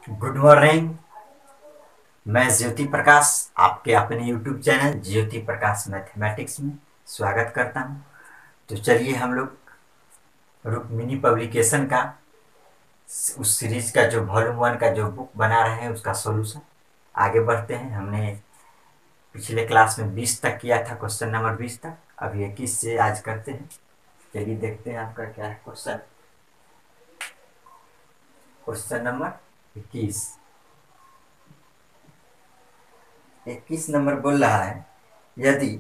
Good morning. मैं ज्योति प्रकाश आपके अपने YouTube channel Jyoti Prakash mathematics में स्वागत करता हूं। तो चलिए हम लोग रुक्मिणी पब्लिकेशन का उस सीरीज का जो वॉल्यूम 1 का जो बुक बना रहे हैं उसका सॉल्यूशन आगे बढ़ते हैं। हमने पिछले क्लास में 20 तक किया था, क्वेश्चन नंबर 20 तक। अब 21 से आज करते हैं। चलिए देखते हैं आपका क्या है क्वेश्चन। Question number 21। 21 नंबर बोल रहा है, यदि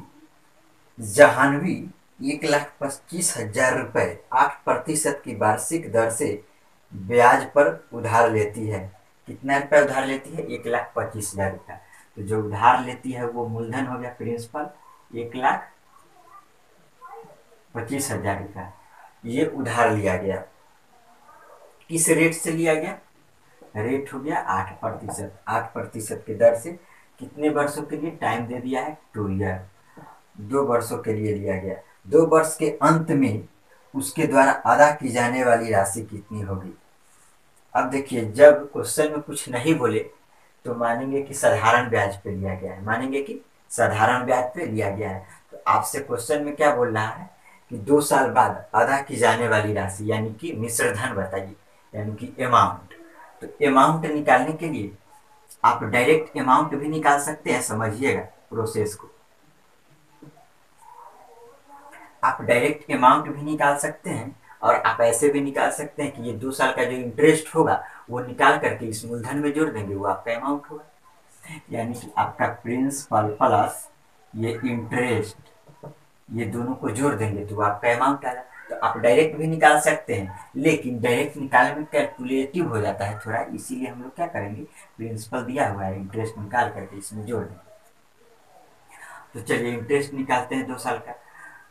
जाह्नवी 1,25,000 रुपए 8% की वार्षिक दर से ब्याज पर उधार लेती है। कितना रुपया उधार लेती है? 1,25,000 रुपया। तो जो उधार लेती है वो मूलधन हो गया, प्रिंसिपल 1,25,000 रुपया। ये उधार लिया गया। किस रेट से लिया गया? रेट हो गया 8%। 8% की दर से कितने वर्षों के लिए? टाइम दे दिया है 2 ईयर। 2 वर्षों के लिए लिया गया। 2 वर्ष के अंत में उसके द्वारा अदा की जाने वाली राशि कितनी होगी? अब देखिए, जब क्वेश्चन में कुछ नहीं बोले तो मानेंगे कि साधारण ब्याज पे लिया गया है, मानेंगे कि साधारण ब्याज पे लिया गया है। तो आपसे क्वेश्चन में क्या बोल रहा है कि 2 साल बाद अदा की जाने वाली राशि यानी कि मिश्र धन बताइए, यानी कि अमाउंट। तो अमाउंट निकालने के लिए आप डायरेक्ट अमाउंट भी निकाल सकते हैं। समझिएगा प्रोसेस को। आप डायरेक्ट अमाउंट भी निकाल सकते हैं और आप ऐसे भी निकाल सकते हैं कि ये 2 साल का जो इंटरेस्ट होगा वो निकाल करके इस मूलधन में जोड़ देंगे, वो आपका अमाउंट होगा। यानी कि आपका प्रिंसिपल प्लस ये इंटरेस्ट, ये दोनों को जोड़ देंगे तो वो आपका अमाउंट आएगा। तो आप डायरेक्ट भी निकाल सकते हैं, लेकिन डायरेक्ट निकालने में कैलकुलेटिव हो जाता है थोड़ा, इसीलिए हम लोग क्या करेंगे, प्रिंसिपल दिया हुआ है, इंटरेस्ट निकाल करके इसमें जोड़ देंगे। तो चलिए इंटरेस्ट निकालते हैं 2 साल का।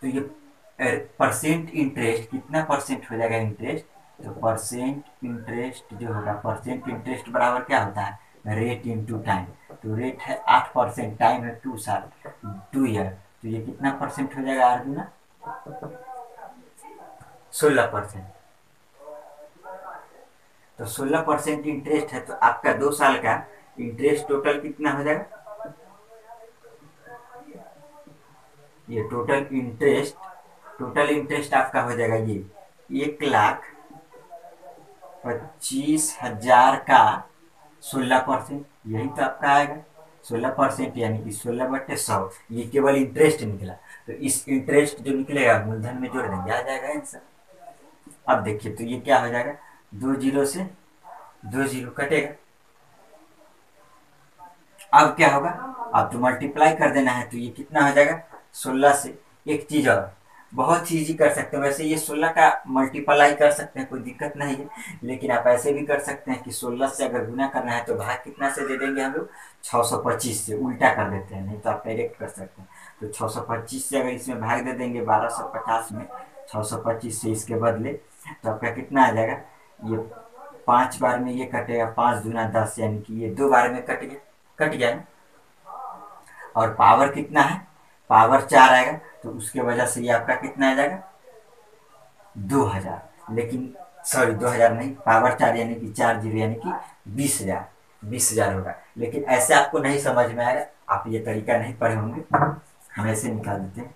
तो ये परसेंट इंटरेस्ट कितना परसेंट हो जाएगा इंटरेस्ट? तो परसेंट इंटरेस्ट जो होगा, परसेंट इंटरेस्ट बराबर क्या होता है? Rate into time. तो रेट है 8%, टाइम है 2 साल, 2 ईयर। तो ये कितना परसेंट हो जाएगा अर्जुना? 16%। तो 16% इंटरेस्ट है, तो आपका 2 साल का इंटरेस्ट टोटल कितना हो जाएगा? ये टोटल इंटरेस्ट आपका हो जाएगा ये 1,25,000 का 16%। यही तो आपका आएगा 16%, यानी कि 16/100। ये केवल इंटरेस्ट निकला, तो इस इंटरेस्ट जो निकलेगा मूलधन में जोड़ देंगे, आ जाएगा आंसर। अब देखिए, तो ये क्या हो जाएगा, 2 जीरो से 2 जीरो कटेगा। अब क्या होगा, अब तो मल्टीप्लाई कर देना है, तो ये कितना हो जाएगा 16 से। एक चीज और, बहुत ही इजी कर सकते हैं वैसे, ये 16 का मल्टीप्लाई कर सकते हैं, कोई दिक्कत नहीं है। लेकिन आप ऐसे भी कर सकते हैं कि 16 से अगर गुना करना है तो भाग कितना से दे देंगे हम लोग? 625 से। उल्टा कर देते हैं, नहीं तो आप डायरेक्ट कर सकते हैं। तो 625 से अगर इसमें भाग दे देंगे 1250 में, 625 से इसके बदले, तो आपका कितना आ जाएगा? ये 5 बार में ये कटेगा, 5 दूना 10, यानी कि ये 2 बार में कट गया ना। और पावर कितना है? पावर 4 आएगा, तो उसके वजह से ये आपका कितना आ जाएगा? 2,000। लेकिन सॉरी, 2,000 नहीं, पावर 4 यानी कि 4 जीरो, यानी कि 20,000। 20,000 होगा। लेकिन ऐसे आपको नहीं समझ में आएगा, आप ये तरीका नहीं पढ़े होंगे। हम ऐसे निकाल देते हैं,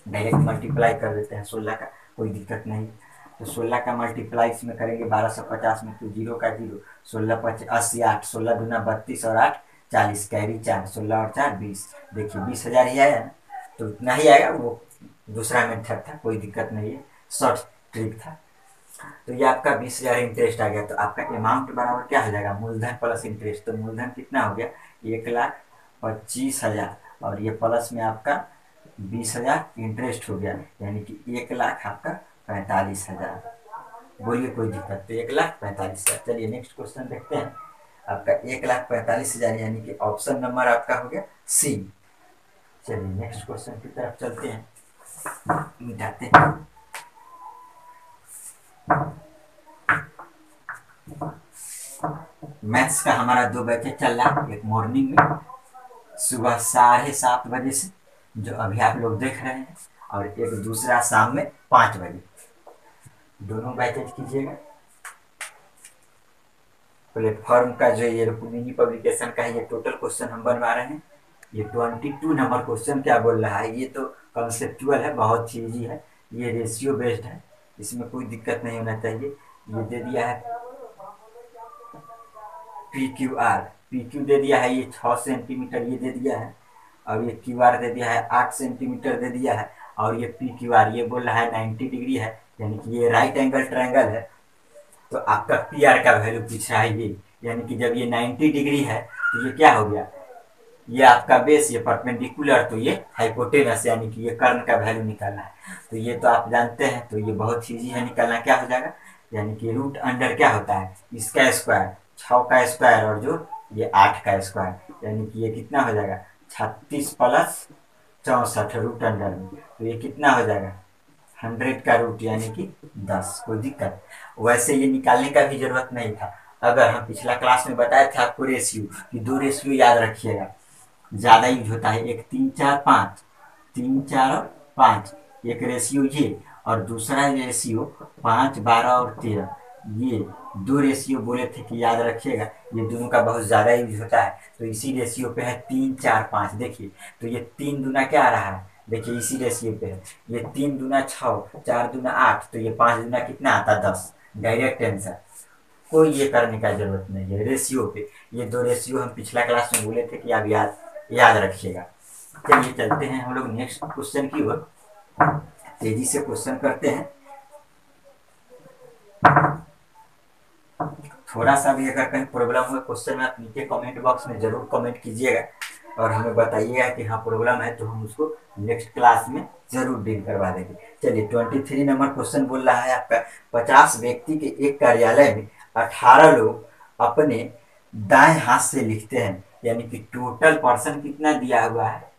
डायरेक्ट मल्टीप्लाई कर देते हैं 16 का, कोई दिक्कत नहीं। तो 16 का मल्टीप्लाई इसमें करेंगे 1250 में, तो जीरो का जीरो, 16×5 = 80, 8, 16 दूना 32 और 8 40, कैरी 4, 16 और 4 20। देखिए 20,000 ही आया ना, तो इतना ही आएगा। वो दूसरा मेथड था, कोई दिक्कत नहीं है, शॉर्ट ट्रिक था। तो ये आपका 20,000 इंटरेस्ट आ गया। तो आपका अमाउंट बराबर क्या हो जाएगा? मूलधन प्लस इंटरेस्ट। तो मूलधन कितना हो गया? 1,25,000, और ये प्लस में आपका 20,000 इंटरेस्ट हो गया, यानी कि 1,00,000 आपका 45,000। बोलिए कोई दिक्कत? तो 1,45,000। चलिए नेक्स्ट क्वेश्चन देखते हैं। आपका 1,45,000, यानी कि ऑप्शन नंबर आपका हो गया सी। चलिए नेक्स्ट क्वेश्चन की तरफ चलते हैं, मिटाते हैं। मैथ्स का हमारा 2 बैचेज चल रहा है, एक मॉर्निंग में सुबह 7:30 बजे से, जो अभी आप लोग देख रहे हैं, और एक दूसरा शाम में 5 बजे। दोनों बैचेज कीजिएगा। प्लेटफॉर्म का जो ये मिनी पब्लिकेशन का है, ये टोटल क्वेश्चन हम बनवा रहे हैं। ये 22 नंबर क्वेश्चन क्या बोल रहा है, ये तो कंसेप्चुअल है, बहुत ही ईजी है, ये रेशियो बेस्ड है, इसमें कोई दिक्कत नहीं होना चाहिए। ये दे दिया है P Q R, P Q दे दिया है ये 6 सेंटीमीटर ये दे दिया है, और ये क्यू आर दे दिया है 8 सेंटीमीटर दे दिया है, और ये पी क्यू आर ये बोल रहा है 90 डिग्री है, यानी कि ये राइट एंगल ट्रायंगल है। तो आपका पी आर का वैल्यू पूछ रहा है ये, यानी कि जब ये 90 डिग्री है तो ये क्या हो गया, ये आपका बेस, ये परपेंडिकुलर, तो ये हाइपोटेनस, यानी कि ये कर्ण का वैल्यू निकालना है। तो ये तो आप जानते हैं, तो ये बहुत ईजी है निकालना। क्या हो जाएगा, यानी कि रूट अंडर क्या होता है, इसका स्क्वायर, 6 का स्क्वायर और जो ये 8 का स्क्वायर, यानी कि ये कितना हो जाएगा 36 प्लस 64 रूट अंडर में, तो ये कितना हो जाएगा 100 का रूट यानी कि 10। कोई दिक्कत, वैसे ये निकालने का भी जरूरत नहीं था। अगर हम पिछला क्लास में बताए थे आपको रेशियो, कि 2 रेशियो याद रखिएगा, ज़्यादा यूज होता है, एक 3 4 5, 3 4 और 5, एक रेशियो ये, और दूसरा रेशियो 5 12 और 13, ये 2 रेशियो बोले थे कि याद रखिएगा, ये दोनों का बहुत ज़्यादा यूज होता है। तो इसी रेशियो पे है 3 4 5, देखिए तो ये 3 दूना क्या आ रहा है, देखिए इसी रेशियो पे है, ये 3 दूना 6, 4 दूना 8, तो ये 5 दूना कितना आता 10, डायरेक्ट आंसर, कोई ये करने का जरूरत नहीं है रेशियो पे। ये 2 रेशियो हम पिछला क्लास में बोले थे कि आप याद रखिएगा। चलिए चलते हैं हम लोग नेक्स्ट क्वेश्चन की ओर, तेजी से क्वेश्चन करते हैं। थोड़ा सा भी अगर कहीं प्रॉब्लम हो क्वेश्चन में, आप नीचे कमेंट बॉक्स में जरूर कमेंट कीजिएगा और हमें बताइएगा कि हाँ प्रॉब्लम है, तो हम उसको नेक्स्ट क्लास में जरूर डील करवा देंगे। चलिए 23 नंबर क्वेश्चन बोल रहा है आपका, 50 व्यक्ति के एक कार्यालय में 18 लोग अपने दाएं हाथ से लिखते हैं, यानी कि टोटल पर्सन कितना दिया हुआ है,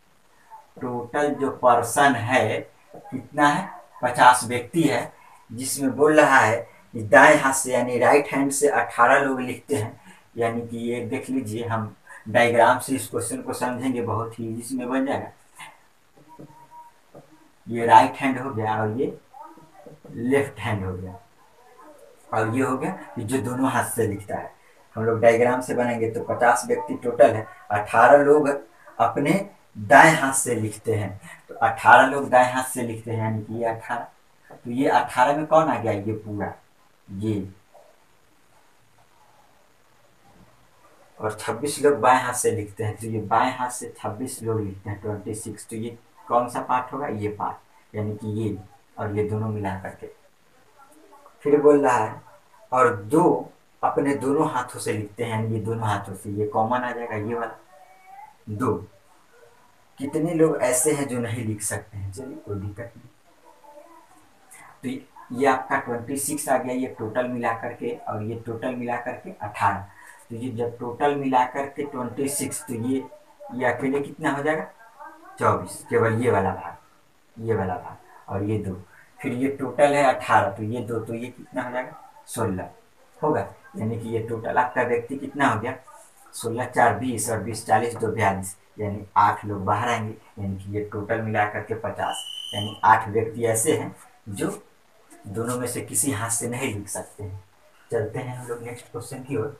टोटल जो पर्सन है कितना है 50 व्यक्ति है, जिसमें बोल रहा है कि दाएं हाथ से यानी राइट हैंड से 18 लोग लिखते हैं। यानी कि ये देख लीजिए, हम डायग्राम से इस क्वेश्चन को समझेंगे, बहुत ही इसमें बन जाएगा। ये राइट हैंड हो गया और ये लेफ्ट हैंड हो गया, और ये हो गया कि जो दोनों हाथ से लिखता है। हम लोग डायग्राम से बनाएंगे तो 50 व्यक्ति टोटल है, 18 लोग अपने दाएं हाथ से लिखते हैं, तो 18 लोग दाएं हाथ से लिखते हैं, यानी कि ये 18, तो ये 18 में कौन आ गया, ये पूरा ये, और 26 लोग बाएं हाथ से लिखते हैं, तो ये बाएं हाथ से 26 लोग लिखते हैं 26, तो ये कौन सा पार्ट होगा, ये पार्ट, यानी कि ये और ये दोनों मिला करके। फिर बोल रहा है और दो अपने दोनों हाथों से लिखते हैं, ये दोनों हाथों से, ये कॉमन आ जाएगा ये वाला दो। कितने लोग ऐसे हैं जो नहीं लिख सकते हैं, चलिए कोई दिक्कत नहीं। तो ये आपका 26 आ गया, ये टोटल मिला करके, और ये टोटल मिला करके 18, तो ये जब टोटल मिला करके 26, तो ये अकेले कितना हो जाएगा 24, केवल ये वाला भाग, ये वाला भाग, और ये दो, फिर ये टोटल है 18, तो ये दो, तो ये कितना हो जाएगा 16 होगा। यानी कि ये टोटल आपका व्यक्ति कितना हो गया 16 4 20 और 20 40 2 42, यानी 8 लोग बाहर आएंगे, यानी कि ये टोटल मिला करके 50, यानी 8 व्यक्ति ऐसे हैं जो दोनों में से किसी हाथ से नहीं लिख सकते हैं। चलते हैं हम लोग नेक्स्ट क्वेश्चन की ओर।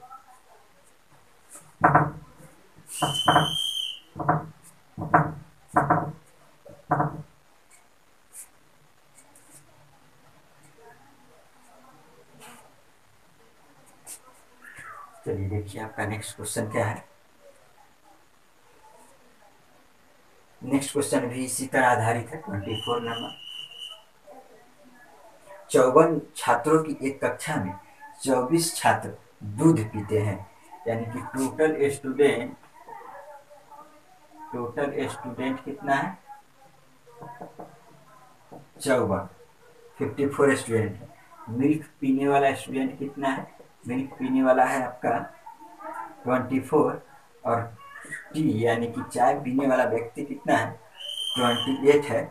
चलिए देखिए आपका नेक्स्ट क्वेश्चन क्या है। नेक्स्ट क्वेश्चन भी इसी तरह आधारित है, 24 नंबर। 54 छात्रों की एक कक्षा में 24 छात्र दूध पीते हैं, यानी कि टोटल स्टूडेंट कितना है 54, 54 स्टूडेंट है। मिल्क पीने वाला स्टूडेंट कितना है, मिल्क पीने वाला है आपका 24, और टी यानी कि चाय पीने वाला व्यक्ति कितना है 28 है,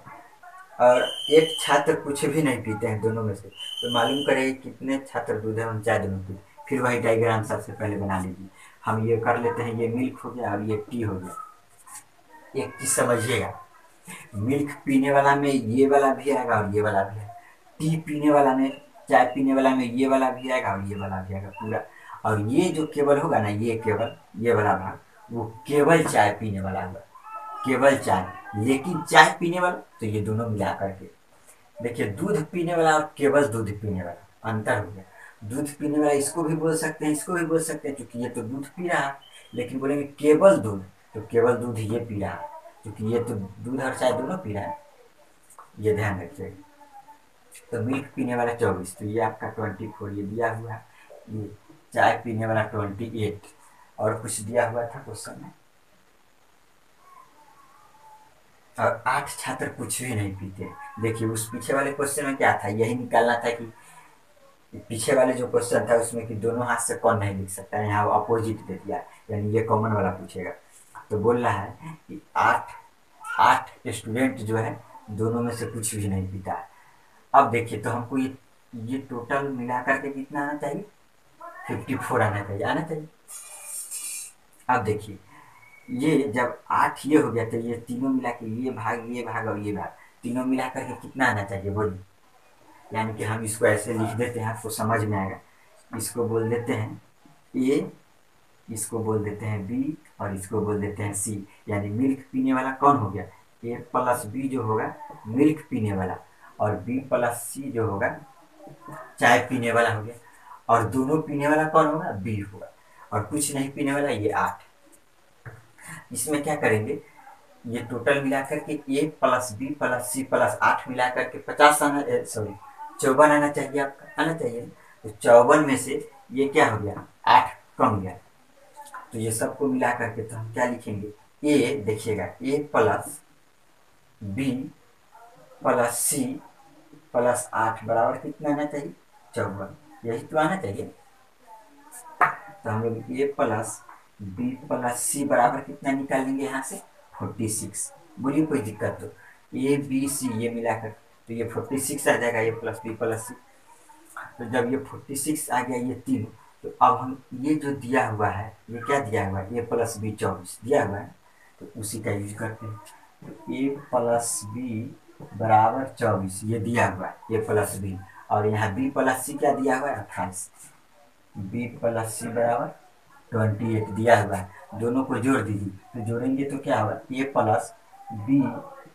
और एक छात्र कुछ भी नहीं पीते हैं दोनों में से। तो मालूम करें कितने छात्र दूध एवं चाय दोनों पीते। फिर वही डायग्राम सबसे पहले बना लीजिए। हम ये कर लेते हैं, ये मिल्क हो गया और ये टी हो गया। एक चीज समझिएगा, मिल्क पीने वाला में ये वाला भी आएगा और ये वाला भी आएगा, टी पीने वाला में, चाय पीने वाला में ये वाला भी आएगा और ये वाला भी आएगा पूरा। और ये जो केवल होगा ना, ये केवल ये वाला भाग वो केवल चाय पीने वाला होगा, केवल चाय। लेकिन चाय पीने वाला तो ये दोनों मिला करके देखिए, दूध पीने वाला और केवल दूध पीने वाला अंतर हो गया। दूध पीने वाला इसको भी बोल सकते हैं, इसको भी बोल सकते हैं, क्योंकि ये तो दूध पी रहा है। लेकिन बोलेंगे केवल दूध, तो केवल दूध ये पी रहा है, क्योंकि ये तो दूध और चाय दोनों पी रहा है, ये ध्यान रखिएगा। तो मिल्क पीने वाला 24, तो ये आपका 24 ये दिया हुआ है। ये चाय पीने वाला 28। और कुछ दिया हुआ था क्वेश्चन में। और 8 छात्र कुछ भी नहीं पीते। देखिए उस पीछे वाले क्वेश्चन में क्या था, यही निकालना था कि पीछे वाले जो क्वेश्चन था उसमें कि दोनों हाथ से कौन नहीं लिख सकता है, यहाँ अपोजिट दे दिया, यानी ये कॉमन वाला पूछेगा। तो बोल रहा है कि 8 स्टूडेंट जो है दोनों में से कुछ भी नहीं पीता है। अब देखिए तो हमको ये टोटल मिला करके कितना आना चाहिए, 54 आना चाहिए, आना चाहिए। अब देखिए ये जब 8 ये हो गया तो ये तीनों मिला के ये भाग और ये भाग तीनों मिला करके कितना आना चाहिए बोलिए। यानी कि हम इसको ऐसे लिख देते हैं, आपको समझ में आएगा। इसको बोल देते हैं ए, इसको बोल देते हैं बी और इसको बोल देते हैं सी। यानी मिल्क पीने वाला कौन हो गया, ए प्लस बी जो होगा मिल्क पीने वाला, और बी प्लस सी जो होगा चाय पीने वाला हो गया। और दोनों पीने वाला कौन होगा, बी होगा। और कुछ नहीं पीने वाला ये 8। इसमें क्या करेंगे, ये टोटल मिलाकर के a plus b plus c plus 8 मिलाकर के 50 आना, सॉरी 54 आना चाहिए, आपका आना चाहिए। तो 54 में से ये क्या हो गया, 8 कम गया। तो ये सबको मिला करके तो हम क्या लिखेंगे, ए देखिएगा a plus b plus c plus 8 बराबर कितना आना चाहिए, 54। यही तो आना चाहिए। तो हम लोग ए प्लस बी प्लस सी बराबर कितना निकालेंगे यहाँ से, 46। बोलिए कोई दिक्कत तो, ए बी सी ये मिलाकर तो ये 46 आ जाएगा, ए प्लस बी प्लस सी। तो जब ये 46 आ गया ये तीन, तो अब हम ये जो दिया हुआ है ये क्या दिया हुआ है, ए प्लस बी 24 दिया हुआ है, तो उसी का यूज करते हैं। तो ए प्लस बी बराबर 24 ये दिया हुआ है ए प्लस बी, और यहाँ बी प्लस सी क्या दिया हुआ है 28। बी प्लस सी बराबर 28 दिया हुआ है। दोनों को जोड़ दीजिए, तो जोड़ेंगे तो क्या होगा, a plus b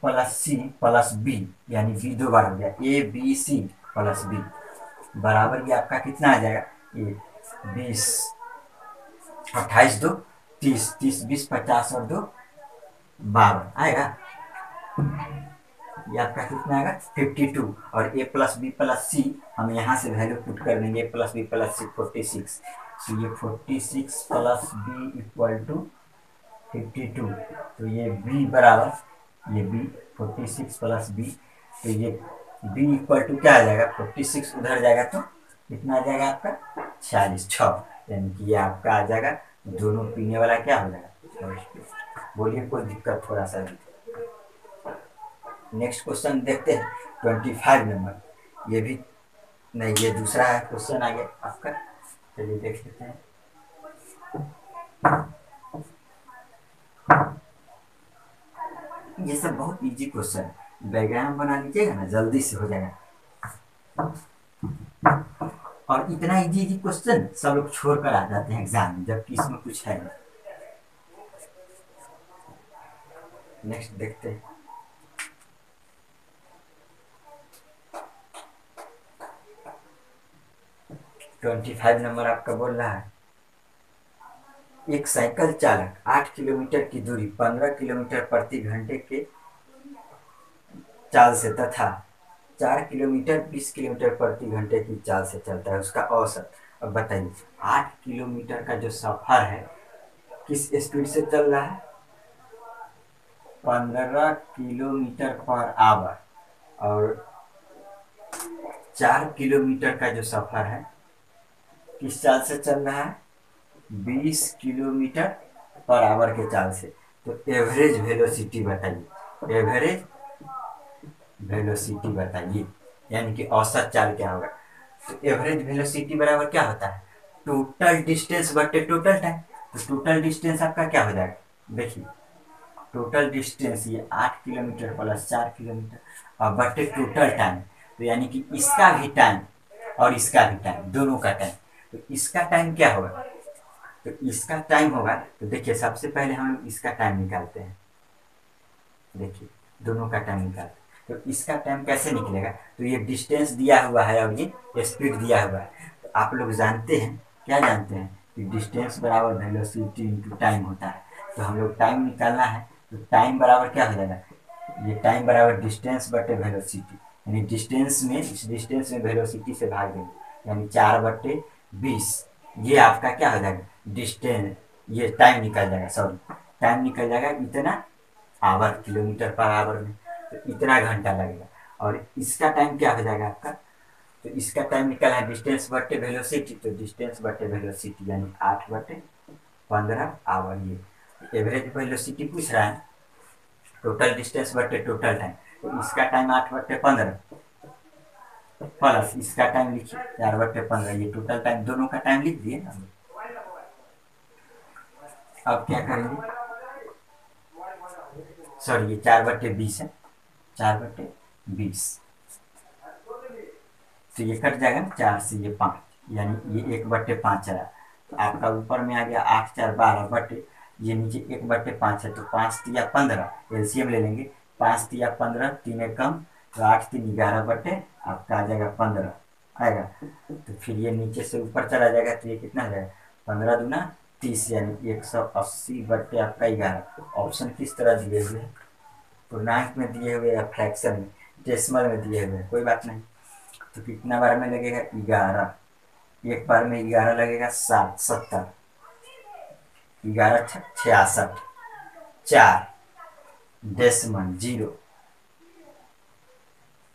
plus c plus b, यानी बी 2 बार हो गया, a b c plus b बराबर ये आपका कितना आ जाएगा, ये 20, 28 2 30, 30 20 50 और 2 52 आएगा। ये आपका कितना आएगा 52। और ए प्लस बी प्लस सी हम यहाँ से वैल्यू पुट कर देंगे, ए प्लस बी प्लस सी 46। तो ये 46 प्लस बी इक्वल टू 52। तो ये बी बराबर ये बी 46 प्लस बी, तो ये बी इक्वल टू क्या आ जाएगा, 46 उधर जाएगा तो कितना आ जाएगा आपका 46 6, यानी कि ये आपका आ जाएगा दोनों पीने वाला क्या हो जाएगा। बोलिए कोई दिक्कत थोड़ा सा भी। नेक्स्ट क्वेश्चन देखते हैं 25 नंबर। ये भी नहीं, ये दूसरा है क्वेश्चन आ गया आपका, चलिए देख लेते हैं। ये सब बहुत इजी क्वेश्चन है, डायग्राम बना लीजिएगा ना जल्दी से हो जाएगा। और इतना इजी इजी क्वेश्चन सब लोग छोड़ कर आ जाते हैं एग्जाम में, जबकि इसमें कुछ है नहीं। नेक्स्ट देखते हैं 25 नंबर आपका बोल रहा है, एक साइकिल चालक 8 किलोमीटर की दूरी 15 किलोमीटर प्रति घंटे के चाल से तथा 4 किलोमीटर 20 किलोमीटर प्रति घंटे की चाल से चलता है, उसका औसत। अब बताइए 8 किलोमीटर का जो सफर है किस स्पीड से चल रहा है, 15 किलोमीटर पर आवर, और 4 किलोमीटर का जो सफर है किस चाल से चल रहा है, 20 किलोमीटर पर आवर के चाल से। तो एवरेज वेलोसिटी बताइए, एवरेज वेलोसिटी बताइए, यानी कि औसत चाल क्या होगा। तो एवरेज वेलोसिटी बराबर क्या होता है, टोटल डिस्टेंस बटे टोटल टाइम। तो टोटल डिस्टेंस आपका क्या हो जाएगा, देखिए टोटल डिस्टेंस ये 8 किलोमीटर प्लस 4 किलोमीटर और बटे टोटल टाइम, तो यानी कि इसका भी टाइम और इसका भी टाइम, दोनों का टाइम। तो इसका टाइम क्या होगा, तो इसका टाइम होगा, तो देखिए सबसे पहले हम लोग इसका टाइम निकालते हैं। देखिए दोनों का टाइम निकालते हैं, तो इसका टाइम कैसे निकलेगा, तो ये डिस्टेंस दिया हुआ है और ये स्पीड दिया हुआ है। तो आप लोग जानते हैं, क्या जानते हैं कि डिस्टेंस बराबर वेलोसिटी इंटू टाइम होता है। तो हम लोग टाइम निकालना है, तो टाइम बराबर क्या हो जाएगा, ये टाइम बराबर डिस्टेंस बटे वेलोसिटी, यानी डिस्टेंस में, इस डिस्टेंस में वेलोसिटी से भाग देंगे, यानी 4/20। ये आपका क्या हो जाएगा डिस्टेंस, ये टाइम निकल जाएगा, सॉरी टाइम निकल जाएगा इतना आवर, किलोमीटर पर आवर में, तो इतना घंटा लगेगा। और इसका टाइम क्या हो जाएगा आपका, तो इसका टाइम निकला है डिस्टेंस बटे वेलोसिटी, तो डिस्टेंस बटे वेलोसिटी यानी 8/15 आवर। ये एवरेज वेलोसिटी पूछ रहा है, टोटल डिस्टेंस बटे टोटल टाइम, तो इसका टाइम 8/15 प्लस इसका टाइम लिखिए 4/15, ये टोटल टाइम दोनों का टाइम लिख दिए ना। अब क्या करेंगे, सॉरी ये 4/20 है, 4/20, तो ये कट जाएगा ना, 4 से ये 5, यानी ये 1/5 आया। तो आपका ऊपर में आ गया 8 4 12 बटे, ये नीचे 1/5 है, तो 5 तिया 15, एलसीएम ले लेंगे, 5 तिया 15, 3 एक कम, तो 8 3 11 बटे आपका आ जाएगा 15 आएगा। तो फिर ये नीचे से ऊपर चला जाएगा, तो ये कितना आ जाएगा 15 दूना 30, यानी 180 बटे आपका 11। ऑप्शन किस तरह दिए हुए हैं, पूर्णांक में दिए हुए या फ्रैक्शन में, डेसिमल में दिए हुए हैं, कोई बात नहीं। तो कितना बार में लगेगा 11, एक बार में 11 लगेगा 70, 11 66, 4 डेसिमल 0,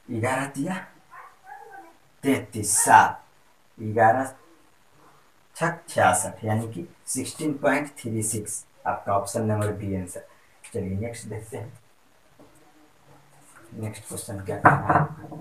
11 दिया 33, 7 11 66, यानी कि 16.36 आपका ऑप्शन नंबर बी आंसर। चलिए नेक्स्ट देखते हैं, नेक्स्ट क्वेश्चन क्या करना है।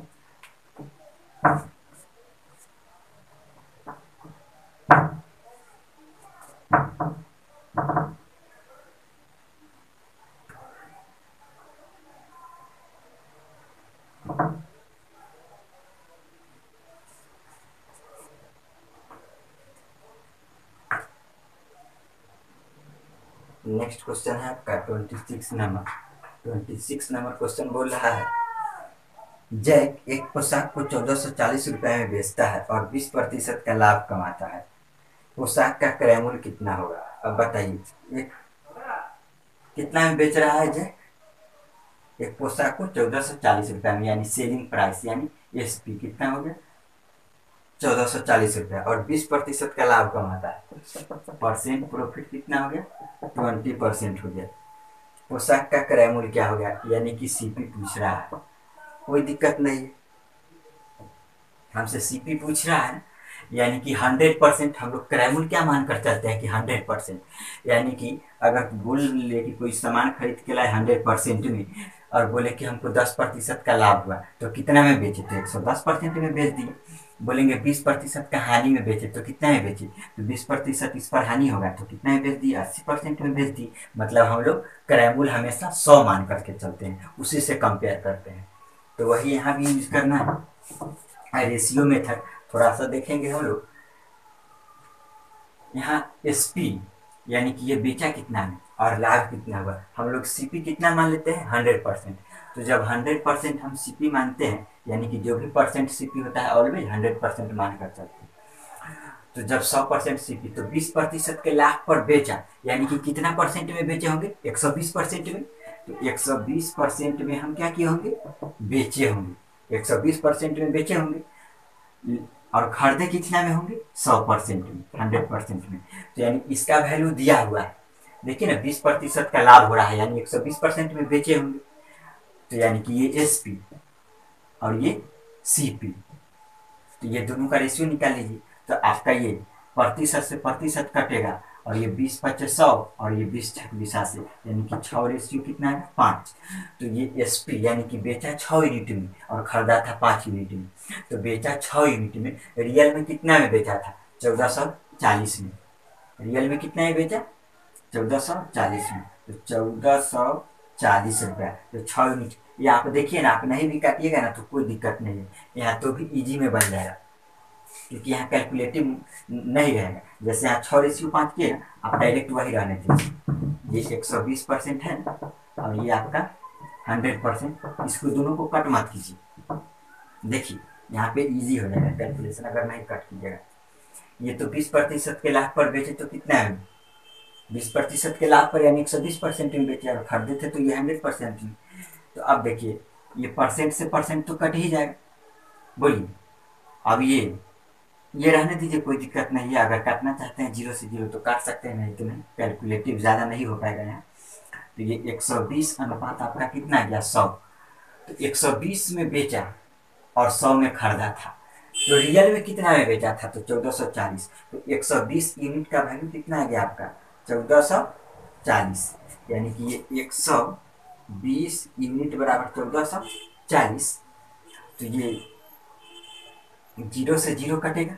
नेक्स्ट क्वेश्चन है आपका 26 नंबर क्वेश्चन बोल रहा है, जैक एक पोशाक को 1440 रुपए में बेचता है और 20% का लाभ कमाता है, पोशाक का क्रय मूल्य कितना होगा। अब बताइए कितना में बेच रहा है जैक, एक पोशाक को 1440 रुपए में, यानी सेलिंग प्राइस यानी एसपी कितना हो गया 1440 रुपया, और 20% का लाभ कमाता है, परसेंट प्रॉफिट कितना हो गया 20% हो गया। पोशाक का क्रय मूल्य क्या हो गया, यानी कि सीपी पूछ रहा है, कोई दिक्कत नहीं है, हमसे सीपी पूछ रहा है, यानी कि 100% हम लोग क्रय मूल्य क्या मान कर चलते हैं कि 100%, यानी कि अगर बोल ले कि कोई सामान खरीद के लाए 100% में और बोले कि हमको 10% का लाभ हुआ, तो कितना में बेचे, तो 110% में बेच दिए। बोलेंगे 20% का हानि में बेचे, तो कितना में बेचे, तो 20% इस पर हानि होगा, तो कितना में बेच दिए 80% में बेच दिए। मतलब हम लोग क्रय मूल्य हमेशा 100 मान करके चलते हैं, उसी से कंपेयर करते हैं। तो वही यहाँ भी यूज करना है, रेशियो मेथड थोड़ा सा देखेंगे हम लोग। यहाँ एसपी यानी कि ये बेचा कितना में और लाभ कितना हुआ, हम लोग सीपी कितना मान लेते हैं 100%। तो जब 100% हम सीपी मानते हैं, यानी कि जो भी परसेंट सीपी होता है ऑलवेज 100% मान कर चलते हैं। तो जब 100% सीपी, तो 20% के लाभ पर बेचा, यानी कि कितना परसेंट में बेचे होंगे 120% में, तो 120% में हम क्या किए होंगे बेचे होंगे, 120% में बेचे होंगे, और खरीदे कितना में होंगे 100% में, 100% में। तो यानी इसका वैल्यू दिया हुआ है, देखिए ना 20% का लाभ हो रहा है, यानी 120% में बेचे होंगे, तो यानी कि ये एसपी और ये सीपी, तो ये दोनों का रेशियो निकाल लीजिए। तो आपका ये प्रतिशत से प्रतिशत कटेगा, और ये 20/100 और ये 20/80, यानी कि 6 रेशियो कितना है 5। तो ये एसपी यानी कि बेचा 6 यूनिट में और खरीदा था 5 यूनिट में, तो बेचा 6 यूनिट में, रियल में कितना में बेचा था 1440 में, रियल में कितना में बेचा 1440 में, तो 1440 रुपया, तो 6 यूनिट। ये आप देखिए ना, आप नहीं भी काटिएगा ना तो कोई दिक्कत नहीं है, यहाँ तो भी इजी में बन जाएगा। क्योंकि यहाँ कैलकुलेटिव नहीं रहेगा। जैसे यहाँ 6:5 किए ना, आप डायरेक्ट वही रहने दीजिए। ये 120% है और ये आपका 100%। इसको दोनों को कट मत कीजिए। देखिए यहाँ पे इजी हो जाएगा कैलकुलेशन अगर नहीं कट कीजिएगा। ये तो 20% के लाभ पर बेचे तो कितना है, 20% के लाभ पर यानी 120% में बेचे, और खरीदे थे तो ये 100% में। तो अब देखिए ये परसेंट से परसेंट तो कट ही जाएगा। बोलिए अब ये रहने दीजिए, कोई दिक्कत नहीं है। अगर काटना चाहते हैं 0 से 0 तो काट सकते हैं, नहीं तो नहीं। कैलकुलेटिव ज़्यादा नहीं हो पाएगा यहाँ। तो ये 120 अनुपात आपका कितना गया, 100। तो 120 में बेचा और 100 में खरीदा था। तो रियल में कितना में बेचा था, तो 1440। तो 120 यूनिट का वैल्यू कितना आ गया आपका, 1440। यानी कि ये 120 यूनिट बराबर 1440। तो ये 0 से 0 कटेगा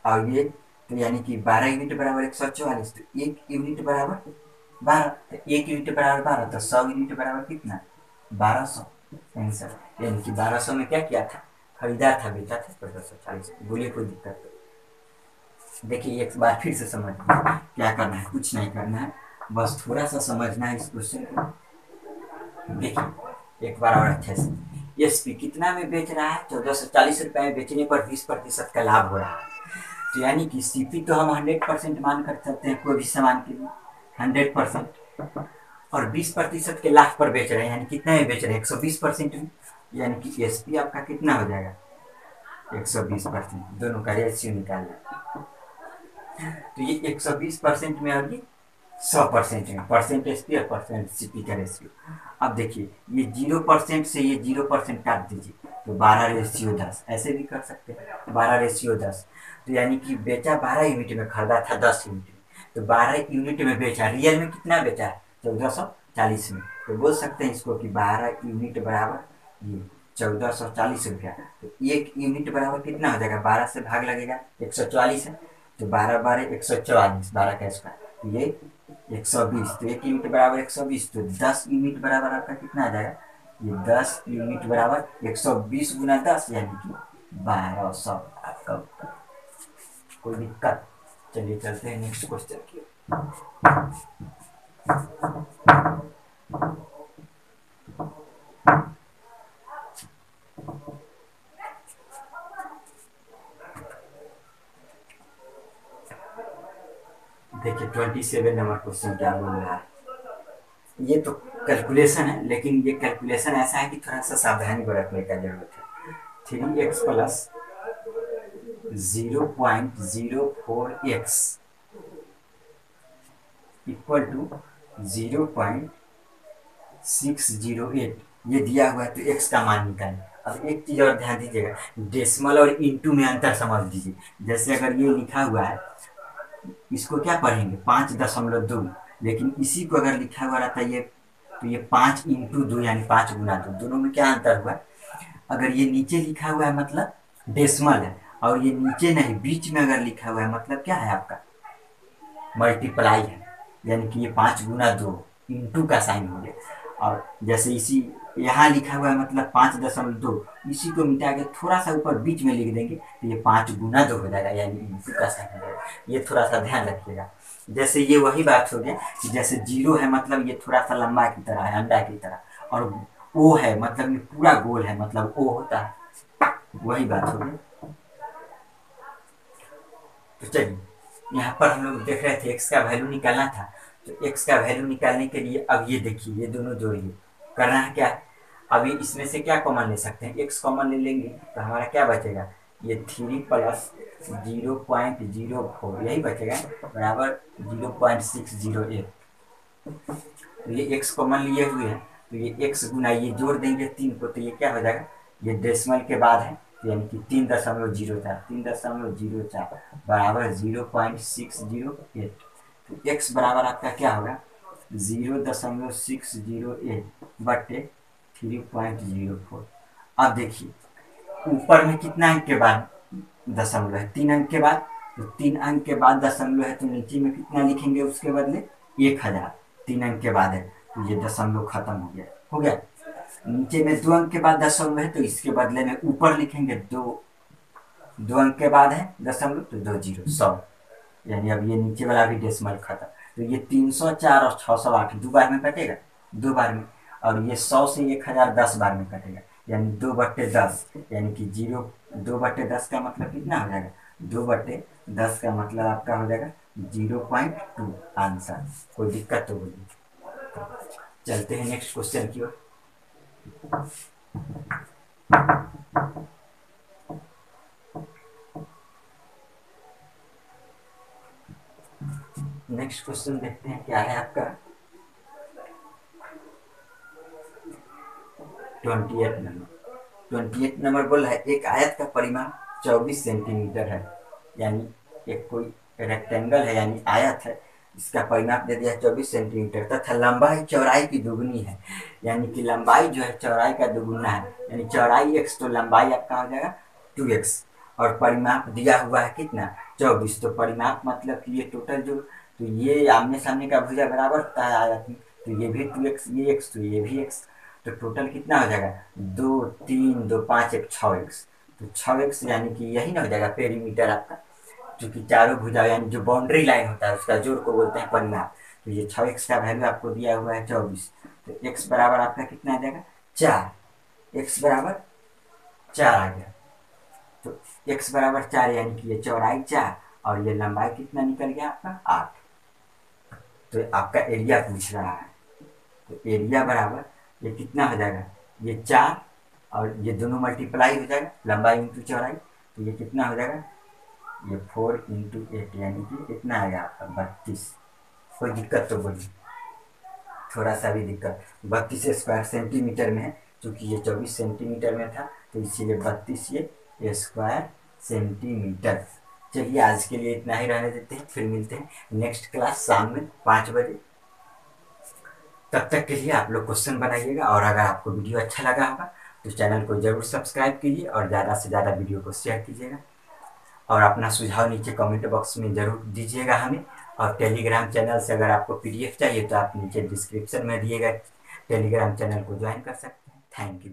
और ये तो यानी कि 12 यूनिट बराबर 144। तो 1 यूनिट बराबर 12, तो 1 यूनिट बराबर 12, तो 100 यूनिट बराबर कितना, 1200 आंसर। यानी कि 1200 में क्या किया था, खरीदा था, बेचा था 1440। बोलिए कोई दिक्कत। देखिए एक बार फिर से समझ क्या करना है, कुछ नहीं करना है, बस थोड़ा सा समझना है इस क्वेश्चन को। देखिए एक बार और अच्छे से, एसपी कितना में बेच रहा है, 1440 रुपए में बेचने पर 20% का लाभ हो रहा है। तो यानी कि सीपी तो हम 100% मान कर सकते हैं कोई भी सामान के लिए 100%, और 20% के लाभ पर बेच रहे हैं, यानी कितना में बेच रहे हैं, 120% में। यानी कि एसपी आपका कितना हो जाएगा, 120%। दोनों का रेशियो निकालना। तो ये 120% में और ये 100% में, परसेंट एसपी और परसेंट सीपी का रेशियो। अब देखिए ये 0% से ये 0% काट दीजिए, तो 12:10। ऐसे भी कर सकते हैं 12:10। तो यानी कि बेचा 12 यूनिट में, खरीदा था 10 यूनिट में। तो 12 यूनिट में बेचा, रियल में कितना बेचा है, 1440 में। तो बोल सकते हैं इसको कि 12 यूनिट बराबर ये 1440 रुपया। तो 1 यूनिट बराबर कितना हो जाएगा, 12 से भाग लगेगा, 144 है। तो 12 12 144, 12 का स्क्वायर, ये 120। तो 1 यूनिट बराबर 120। तो 10 यूनिट बराबर आपका कितना आ जाएगा, ये 10 यूनिट बराबर 120 गुना 10, यानी कि 1200 आपका उत्तर। कोई दिक्कत। चलिए चलते हैं नेक्स्ट क्वेश्चन की। देखिए 27 नंबर क्वेश्चन क्या बोल रहा है। ये तो कैलकुलेशन है, लेकिन ये कैलकुलेशन ऐसा है कि थोड़ा सा सावधानी बरतने का जरूरत है। 3x plus 0.04x equal to 0.608 ये दिया हुआ है। तो x का मान निकालें। अब एक चीज और ध्यान दीजिएगा, डेसिमल और इंटू में अंतर समझ लीजिए। जैसे अगर ये लिखा हुआ है, इसको क्या पढ़ेंगे 5.2, लेकिन इसी को अगर लिखा हुआ रहता ये, तो ये 5 × 2 यानी 5 गुना 2। दोनों में क्या अंतर हुआ, अगर ये नीचे लिखा हुआ है मतलब डेसिमल है, और ये नीचे नहीं बीच में अगर लिखा हुआ है मतलब क्या है आपका मल्टीप्लाई है। यानी कि ये 5 गुना 2 इंटू का साइन हो गया। और जैसे इसी यहाँ लिखा हुआ है मतलब 5.2, इसी को मिटा के थोड़ा सा ऊपर बीच में लिख देंगे तो ये 5 गुना 2 हो जाएगा, यानी इंटू का साइन हो जाएगा। ये थोड़ा सा ध्यान रखिएगा। जैसे ये वही बात हो गया कि जैसे 0 है मतलब ये थोड़ा सा लंबा की तरह है, अंडा की तरह, और ओ है मतलब ये पूरा गोल है, मतलब ओ होता है, वही बात हो गई। तो चलिए यहाँ पर हम लोग देख रहे थे x का वैल्यू निकालना था। तो x का वैल्यू निकालने के लिए अब ये देखिए, ये दोनों जोड़िए। करना है क्या, अभी इसमें से क्या कॉमन ले सकते हैं, x कॉमन ले लेंगे तो हमारा क्या बचेगा, ये 3 प्लस 0.04 यही बचेगा, बराबर 0.608। तो ये x कॉमन लिए हुए हैं, तो ये x गुना ये जोड़ देंगे 3 को, तो ये क्या हो जाएगा, ये डेसिमल के बाद है, यानी कि 3.04 बराबर 0.608। तो x बराबर आपका क्या होगा 0.608 बटे 3.04। अब देखिए ऊपर में कितना अंक के बाद दशमलव है, 3 अंक के बाद। तो 3 अंक के बाद दशमलव है, तो नीचे में कितना लिखेंगे उसके बदले 1000। 3 अंक के बाद है तो ये दशमलव खत्म हो गया। नीचे में 2 अंक के बाद दशमलव है, तो इसके बदले में ऊपर लिखेंगे 2 2 अंक के बाद है दशमलव तो 2 जीरो 100, यानी अब ये नीचे वाला भी डेसिमल खत्म। तो ये 304 और 608 दो बार में कटेगा, दो बार में। और ये 100 से 1000 10 बार में कटेगा, यानी 2/10, यानी कि 2/10 का मतलब कितना हो जाएगा, 2/10 का मतलब आपका हो जाएगा 0.2 आंसर। कोई दिक्कत तो बोलिए। चलते हैं नेक्स्ट क्वेश्चन की ओर। नेक्स्ट क्वेश्चन देखते हैं क्या है आपका। 28 नंबर, 28 नंबर बोल रहा है एक आयत का परिमाण 24 सेंटीमीटर है, यानी एक कोई रेक्टेंगल है यानी आयत है, इसका परिमाप दे दिया 24 सेंटीमीटर तथा लंबाई चौड़ाई की दुगुनी है, यानी कि लंबाई जो है चौड़ाई का दुगुना है, यानी चौड़ाई x तो लंबाई आपका हो जाएगा 2x, और परिमाप दिया हुआ है कितना 24। तो परिमाप मतलब कि ये टोटल जो, तो ये आमने सामने का भुजा बराबर होता है आयत में, तो ये भी 2x, ये x तो ये भी x, तो टोटल कितना हो जाएगा 2 3 2 5 1 6x, तो 6x यानी कि यही ना हो जाएगा पेरीमीटर आपका, क्योंकि चारों भुजा यानी जो बाउंड्री लाइन होता है उसका जोड़ को बोलते हैं परिमाप। तो ये 6x का वैल्यू आपको दिया हुआ है 24, तो x बराबर आपका कितना आ जाएगा 4, x बराबर 4 आ गया। तो x बराबर 4 यानी कि ये चौड़ाई 4 और ये लंबाई कितना निकल गया आपका 8। तो आपका एरिया पूछ रहा है, तो एरिया बराबर ये कितना हो जाएगा, ये 4 और ये दोनों मल्टीप्लाई हो जाएगा लंबाई इंटू चौड़ाई, तो ये कितना हो जाएगा, ये 4 × 8 यानी कि कितना आएगा आपका 32। कोई दिक्कत तो बोलिए, थोड़ा सा भी दिक्कत। 32 स्क्वायर सेंटीमीटर में है, क्योंकि ये 24 सेंटीमीटर में था तो इसीलिए 32 ये स्क्वायर सेंटीमीटर। चलिए आज के लिए इतना ही रहने देते हैं, फिर मिलते हैं नेक्स्ट क्लास शाम में 5 बजे। तब तक के लिए आप लोग क्वेश्चन बनाइएगा, और अगर आपको वीडियो अच्छा लगा होगा तो चैनल को जरूर सब्सक्राइब कीजिए और ज़्यादा से ज़्यादा वीडियो को शेयर कीजिएगा, और अपना सुझाव नीचे कमेंट बॉक्स में ज़रूर दीजिएगा हमें। और टेलीग्राम चैनल से अगर आपको PDF चाहिए तो आप नीचे डिस्क्रिप्शन में दिए गए टेलीग्राम चैनल को ज्वाइन कर सकते हैं। Thank you.